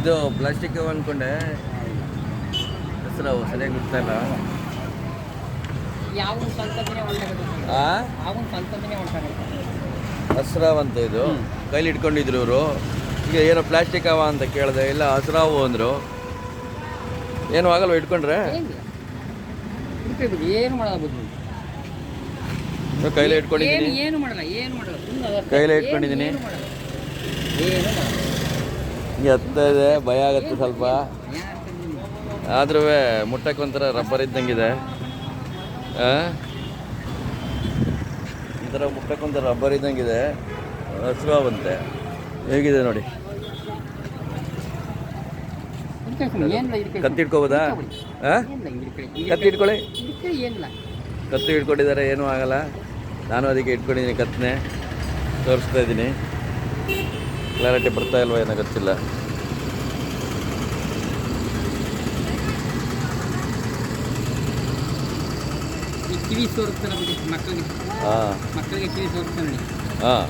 ಇದು ಪ್ಲಾಸ್ಟಿಕ್ ಅಂದ್ಕೊಂಡೆ, ಹೆಸರು ಸರಿಯಾಗಿ ಗೊತ್ತಾ ಇಲ್ಲ. ಯಾವ ಸಂತತಿನೇ ಹೊಂಟಾಗುತ್ತೆ, ಯಾವ ಸಂತತಿನೇ ಹೊಂಟಾಗುತ್ತೆ. ಹಸ್ರಾವ್ ಅಂತ ಇದು ಕೈಲಿ ಇಟ್ಕೊಂಡಿದ್ರು ಇವರು. ಈಗ ಏನೋ ಪ್ಲಾಸ್ಟಿಕ್ ಅವ ಅಂತ ಕೇಳಿದೆ, ಇಲ್ಲ ಹಸ್ರಾವು ಅಂದರು. ಏನು ಆಗಲ್ವ ಇಟ್ಕೊಂಡ್ರೆ? ಏನು ಮಾಡಲ್ಲ ಬುದ್ಧಿ, ಕೈಲೇ ಇಟ್ಕೊಂಡಿದ್ದೀನಿ, ಏನು ಮಾಡಲ್ಲ, ಏನು ಮಾಡಲ್ಲ, ಕೈಲೇ ಇಟ್ಕೊಂಡಿದ್ದೀನಿ. ಏನು ಮಾಡಲ್ಲ, ಏನು ಮಾಡಲ್ಲ. ಹಿಂಗೆ ಹತ್ತ ಇದೆ, ಭಯ ಆಗುತ್ತೆ ಸ್ವಲ್ಪ. ಆದ್ರೂ ಮುಟ್ಟಕ್ಕೊಂಥರ ರಬ್ಬರ್ ಇದ್ದಂಗಿದೆ. ಈ ಥರ ಮುಟ್ಟಕ್ಕೊಂಥರ ರಬ್ಬರ್ ಇದ್ದಂಗಿದೆ. ಹಸ್ರಾವಂತೆ ಹೇಗಿದೆ ನೋಡಿ. ಕತ್ತಿ ಇಟ್ಕೋಬೋದಾ? ಕತ್ತಿ ಇಟ್ಕೊಳ್ಳಿ. ಕತ್ತಿ ಇಟ್ಕೊಂಡಿದ್ದಾರೆ, ಏನೂ ಆಗಲ್ಲ. ನಾನು ಅದಕ್ಕೆ ಇಟ್ಕೊಂಡಿದ್ದೀನಿ, ಕತ್ತನೆ ತೋರಿಸ್ತಾ ಇದ್ದೀನಿ. ಕ್ಲಾರಿಟಿ ಬರ್ತಾ ಇಲ್ವ ಏನೋ ಗೊತ್ತಿಲ್ಲ. ಕಿವಿ ಸೋರುತ್ತಾನೆ ಮಕ್ಕಳಿಗೆ, ಮಕ್ಕಳಿಗೆ ಕಿವಿ ಸೋರುತ್ತಾನೆ. ಹಾಂ,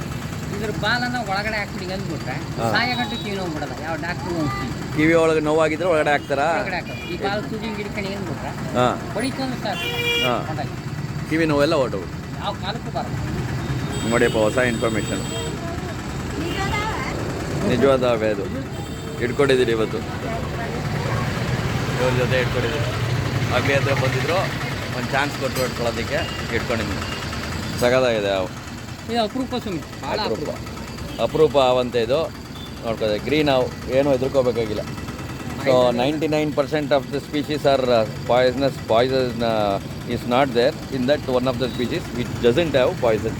ಇದ್ರ ಬಾಲನ ಒಳಗಡೆ ಹಾಕ್ಬಿಡಿ ಅಂದ್ಬಿಟ್ರೆ ಸಾಯ ಗಂಟೆ ಕಿವಿ ನೋವು ಬಿಡಲ್ಲ. ಯಾವ ಡಾಕ್ಟ್ರು ಹೋಗ್ತೀವಿ, ಕಿವಿ ಒಳಗೆ ನೋವಾಗಿದ್ರೆ ಒಳಗಡೆ ಹಾಕ್ತಾರಾ? ಒಳಗಡೆ ಹಾಕೋದು. ಈ ಬಾಲ ತುದಿ ಹಿಡ್ಕೊಂಡು ಅಂದ್ಬಿಟ್ರೆ ಹಾಂ, ಹೊಡಿತು ಅಂದ್ರೆ ಸಾಕು. ಹಾಂ, ಕಿವಿ ನೋವೆಲ್ಲ ಹೊರಟವು. ಯಾವ ಕಾಲಕ್ಕೂ ಬರಲ್ಲ. ನೋಡಿಯಪ್ಪ, ಹೊಸ ಇನ್ಫಾರ್ಮೇಷನ್, ನಿಜವಾದ ಅವೇ ಅದು. ಇಟ್ಕೊಂಡಿದ್ದೀರಿ ಇವತ್ತು, ಇವ್ರ ಜೊತೆ ಇಟ್ಕೊಂಡಿದ್ದೀರಿ. ಆಗಲಿ ಹತ್ರ ಬಂದಿದ್ರು, ಒಂದು ಚಾನ್ಸ್ ಕೊಟ್ಟು ಇಟ್ಕೊಳ್ಳೋದಕ್ಕೆ ಇಟ್ಕೊಂಡಿದ್ದೀನಿ. ಸಗದಾಗಿದೆ ಅವು. ಇದು ಅಪರೂಪ ಸುಮ್ಮನೆ, ಭಾಳ ಅಪರೂಪ. ಅಪರೂಪ ಅವಂತೆ ಇದು. ನೋಡ್ಕೋದೆ ಗ್ರೀನ್ ಹಾವು, ಏನೂ ಹೆದರ್ಕೋಬೇಕಾಗಿಲ್ಲ. So 99% of the species are poison is not there in that one of the species which doesn't have Poisson.